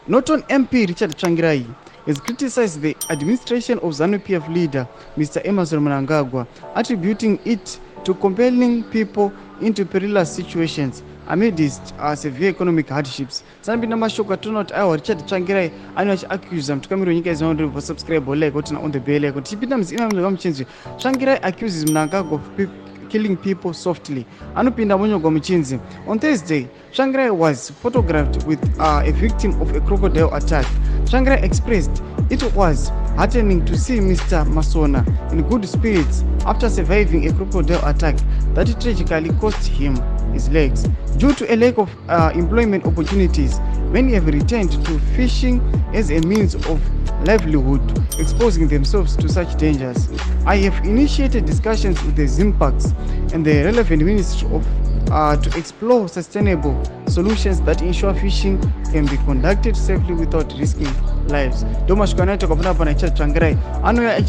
Norton MP Richard Tsvangirai has criticized the administration of ZANU-PF leader Mr. Emmerson Mnangagwa, attributing it to compelling people into perilous situations amidst severe economic hardships. Sanapinda mashoko atinoona kuti aiwa Richard Tsvangirai anenge achiaccusa mutungamiri wenyika izinondo subscribe like kuti on the bell like tichipinda muzina muchinzi Tsvangirai accuses Mnangagwa of killing people softly. Anopinda munyogwa muchinzi. On Thursday, Tsvangirai was photographed with a victim of a crocodile attack. Tsvangirai expressed it was heartening to see Mr. Masona in good spirits after surviving a crocodile attack that tragically cost him his legs. Due to a lack of employment opportunities, many have returned to fishing as a means of livelihood, exposing themselves to such dangers. I have initiated discussions with the ZIMPACs and the relevant ministry to explore sustainable solutions that ensure fishing can be conducted safely without risking lives. Domashkanaita kapana Richard Tsvangirai anoya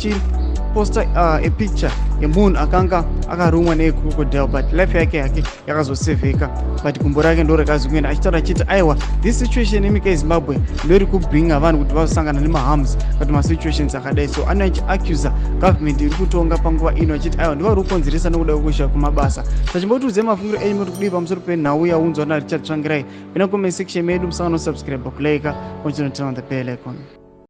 posta a picture yemunhu akanga akarumwa necrocodile but life yake yakazosevheka but gumbo rake ndo rakazokuenda achitaura achiti aiwa this situation yenyika yeZimbabwe ndori kubringa vanhu kuti vasangana nemaharms kuti masituations akadai. So anoachiaccusa government iri kutonga panguva ino achiti aiwa ndivo vari kukonzeresa nokuda kwekushaya kumabasa. Sachimbotiudze mafungiro enyu muri kudii pamusoro penhau yaunzwa naRichard Tsvangirai. Pina comment section medu musangano subscribe kulike konchino turn on the bell icon.